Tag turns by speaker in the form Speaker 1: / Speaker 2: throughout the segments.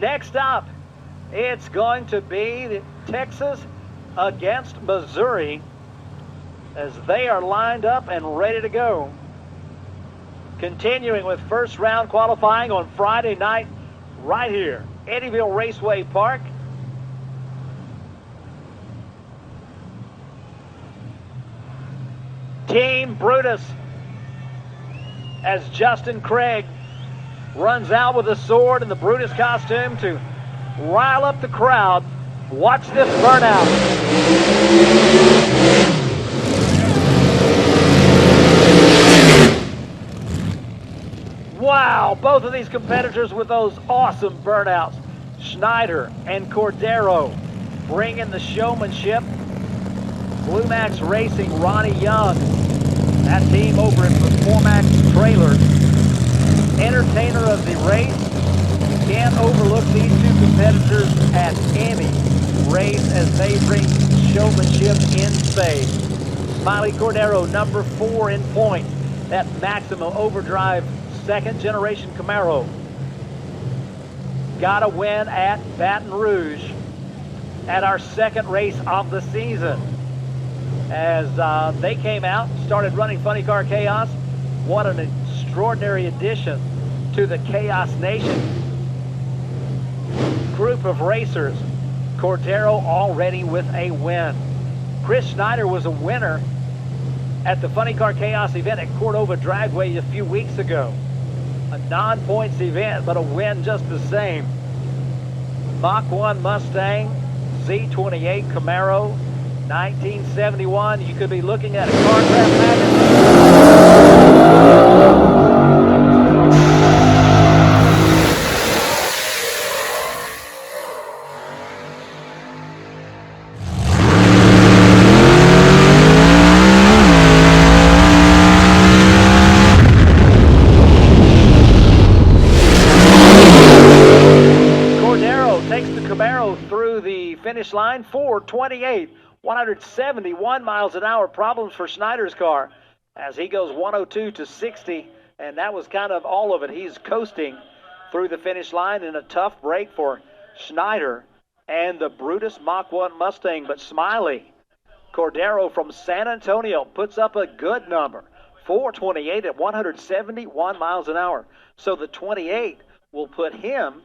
Speaker 1: Next up, it's going to be Texas against Missouri as they are lined up and ready to go. Continuing with first round qualifying on Friday night right here, Eddyville Raceway Park. Team Brutus as Justin Craig runs out with a sword in the Brutus costume to rile up the crowd. Watch this burnout. Wow, both of these competitors with those awesome burnouts. Schneider and Cordero bringing the showmanship. Blue Max Racing, Ronnie Young, that team over at Performax Trailers. Entertainer of the race. Can't overlook these two competitors at any race as they bring showmanship in spades. Smiley Cordero, number 4 in points. That Maximum Overdrive second generation Camaro. Got a win at Baton Rouge at our second race of the season. As they came out, started running Funny Car Chaos. What an extraordinary addition to the Chaos Nation group of racers. Cordero already with a win. Chris Schneider was a winner at the Funny Car Chaos event at Cordova Dragway a few weeks ago. A non-points event, but a win just the same. Mach 1 Mustang, Z28 Camaro, 1971. You could be looking at a CarCraft magazine. Through the finish line, 4:28, 171 miles an hour. Problems for Schneider's car as he goes 102 to 60, and that was kind of all of it. He's coasting through the finish line in a tough break for Schneider and the Brutus Mach 1 Mustang. But Smiley Cordero from San Antonio puts up a good number, 4:28 at 171 miles an hour. So the 28 will put him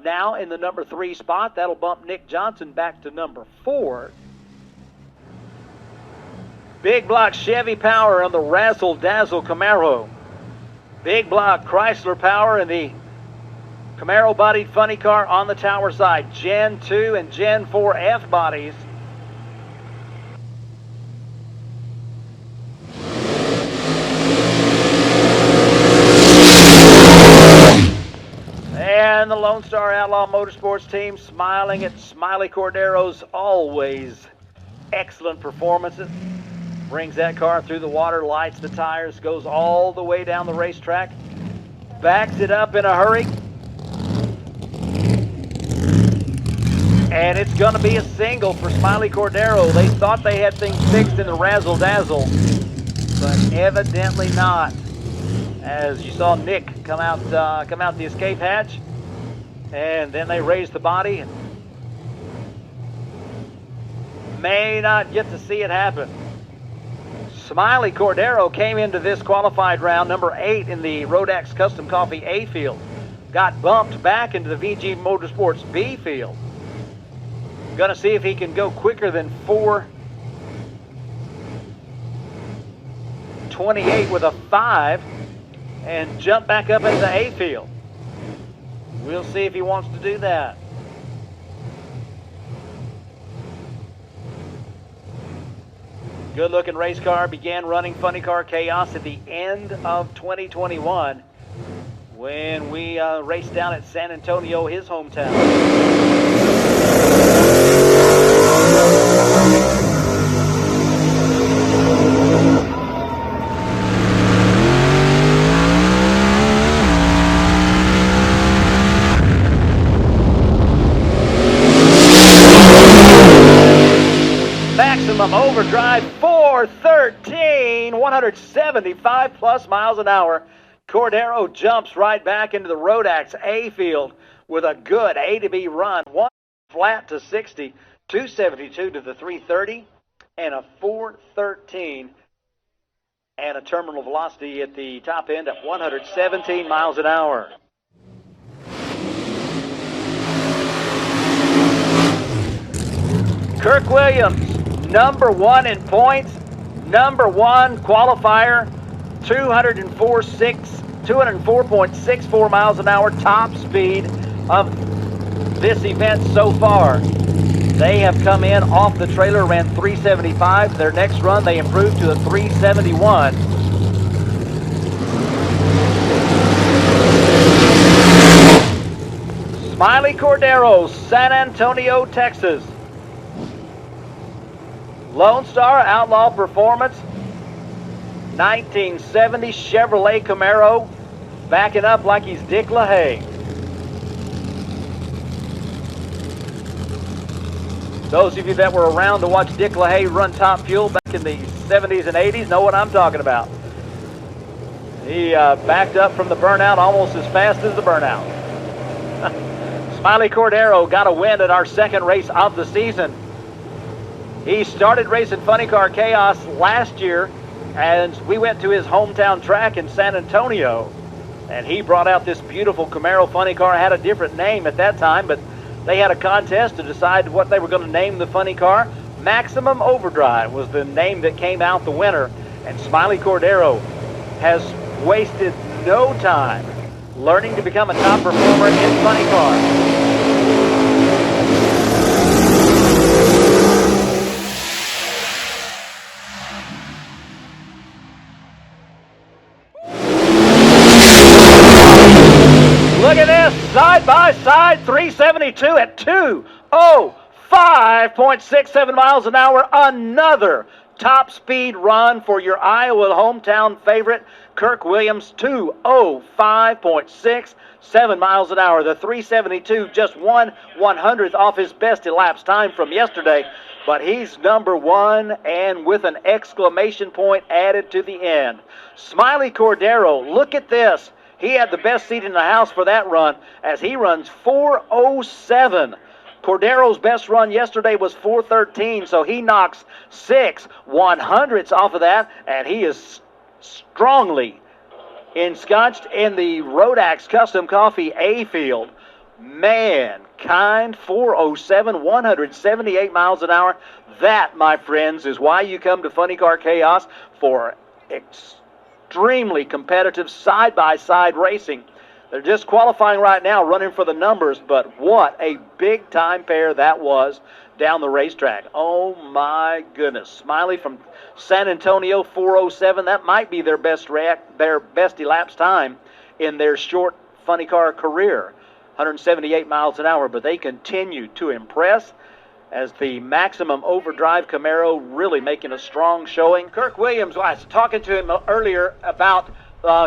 Speaker 1: now in the number 3 spot. That'll bump Nick Johnson back to number 4. Big block Chevy power on the Razzle Dazzle Camaro. Big block Chrysler power in the Camaro bodied funny car on the tower side. Gen 2 and Gen 4 F bodies. And the Lone Star Outlaw Motorsports team smiling at Smiley Cordero's always excellent performances. Brings that car through the water, lights the tires, goes all the way down the racetrack, backs it up in a hurry. And it's going to be a single for Smiley Cordero. They thought they had things fixed in the Razzle Dazzle, but evidently not. As you saw Nick come out the escape hatch, and then they raised the body and may not get to see it happen. Smiley Cordero came into this qualified round number 8 in the Rodax Custom Coffee A field. Got bumped back into the VG Motorsports B field. Gonna see if he can go quicker than 4:28 with a 5 and jump back up into the A field. We'll see if he wants to do that. Good looking race car began running Funny Car Chaos at the end of 2021 when we raced down at San Antonio, his hometown. Maximum Overdrive 413, 175 plus miles an hour. Cordero jumps right back into the Rodax A field with a good A to B run. One flat to 60, 272 to the 330, and a 413, and a terminal velocity at the top end at 117 miles an hour. Kirk Williams, number 1 in points, number 1 qualifier, 204.64 miles an hour, top speed of this event so far. They have come in off the trailer, ran 375. Their next run, they improved to a 371. Smiley Cordero, San Antonio, Texas. Lone Star Outlaw Performance, 1970 Chevrolet Camaro, backing up like he's Dick LaHaye. Those of you that were around to watch Dick LaHaye run Top Fuel back in the 70s and 80s know what I'm talking about. He backed up from the burnout almost as fast as the burnout. Smiley Cordero got a win at our second race of the season. He started racing Funny Car Chaos last year, and we went to his hometown track in San Antonio, and he brought out this beautiful Camaro funny car. It had a different name at that time, but they had a contest to decide what they were going to name the funny car. Maximum Overdrive was the name that came out the winner, and Smiley Cordero has wasted no time learning to become a top performer in funny cars. Look at this, side by side, 372 at 205.67 miles an hour. Another top speed run for your Iowa hometown favorite, Kirk Williams, 205.67 miles an hour. The 372, just 1/100th off his best elapsed time from yesterday, but he's number 1 and with an exclamation point added to the end. Smiley Cordero, look at this. He had the best seat in the house for that run as he runs 4:07. Cordero's best run yesterday was 4:13, so he knocks 6/100ths off of that, and he is strongly ensconced in the Rodax Custom Coffee A field. Mankind, 4:07, 178 miles an hour. That, my friends, is why you come to Funny Car Chaos for extremely competitive side-by-side racing. They're just qualifying right now, running for the numbers, but what a big-time pair that was down the racetrack. Oh, my goodness. Smiley from San Antonio, 4:07. That might be their best elapsed time in their short funny car career, 178 miles an hour, but they continue to impress as the Maximum Overdrive Camaro really making a strong showing. Kirk Williams, I was talking to him earlier about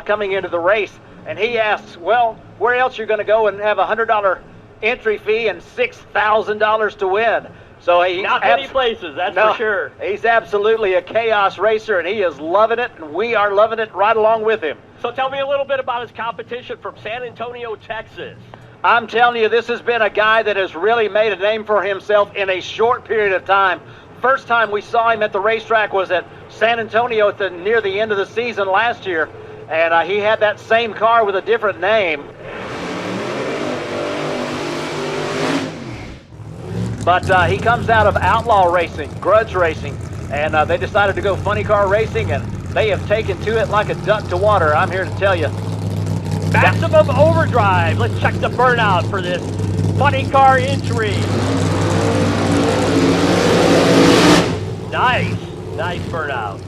Speaker 1: coming into the race, and he asks, well, where else you're going to go and have a $100 entry fee and $6,000 to win? So
Speaker 2: not many places, that's for sure.
Speaker 1: He's absolutely a chaos racer, and he is loving it, and we are loving it right along with him.
Speaker 2: So tell me a little bit about his competition from San Antonio, Texas.
Speaker 1: I'm telling you, this has been a guy that has really made a name for himself in a short period of time. First time we saw him at the racetrack was at San Antonio near the end of the season last year, and he had that same car with a different name. But he comes out of outlaw racing, grudge racing, and they decided to go funny car racing, and they have taken to it like a duck to water, I'm here to tell you.
Speaker 2: Maximum Overdrive. Let's check the burnout for this funny car entry. Nice burnout.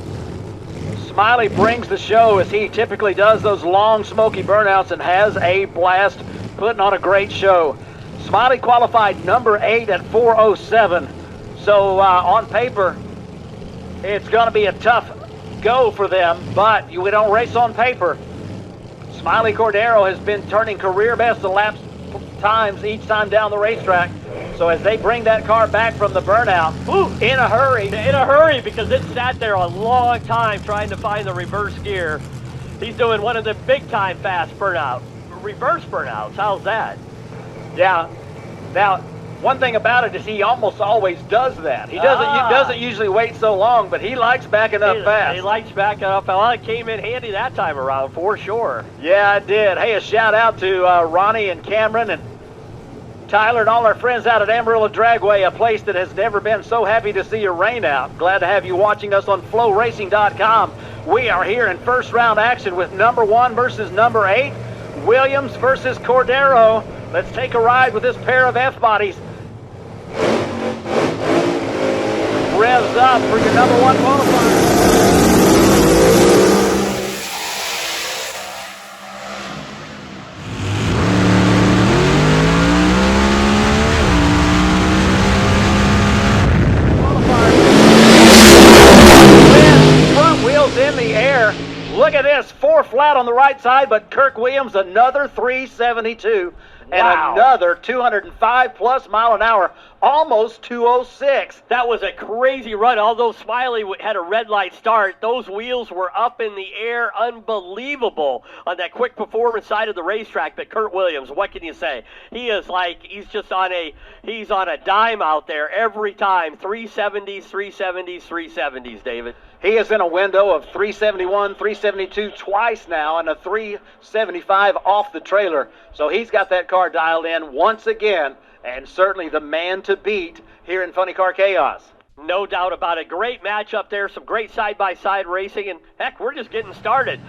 Speaker 1: Smiley brings the show as he typically does those long smoky burnouts and has a blast putting on a great show. Smiley qualified number 8 at 4:07. So on paper, it's going to be a tough go for them, but we don't race on paper. Smiley Cordero has been turning career best elapsed times each time down the racetrack. So as they bring that car back from the burnout, in a hurry because it sat there a long time trying to find the reverse gear. He's doing one of the big time fast reverse burnouts. How's that? Yeah. Now, one thing about it is he almost always does that. He doesn't usually wait so long, but he likes backing up fast.
Speaker 2: He likes backing up. Well, it came in handy that time around for sure.
Speaker 1: Yeah, it did. Hey, a shout out to Ronnie and Cameron and Tyler and all our friends out at Amarillo Dragway, a place that has never been so happy to see your rain out. Glad to have you watching us on FlowRacing.com. We are here in first round action with number 1 versus number 8, Williams versus Cordero. Let's take a ride with this pair of F-bodies. Revs up for your number 1 qualifier. Front wheels in the air. Look at this, 4 flat on the right side, but Kirk Williams another 372. And
Speaker 2: wow.
Speaker 1: Another 205 plus mile an hour, almost 206.
Speaker 2: That was a crazy run. Although Smiley had a red light start, those wheels were up in the air, unbelievable on that quick performance side of the racetrack. But Kurt Williams, what can you say? He is like, he's on a dime out there every time. 370s, 370s, 370s, David.
Speaker 1: He is in a window of 371, 372 twice now, and a 375 off the trailer. So he's got that car dialed in once again, and certainly the man to beat here in Funny Car Chaos.
Speaker 2: No doubt about it. Great matchup there, some great side-by-side racing, and heck, we're just getting started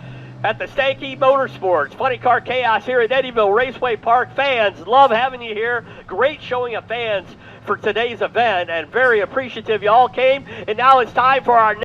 Speaker 2: at the Stanky Motorsports. Funny Car Chaos here at Eddyville Raceway Park. Fans, love having you here. Great showing of fans for today's event, and very appreciative you all came. And now it's time for our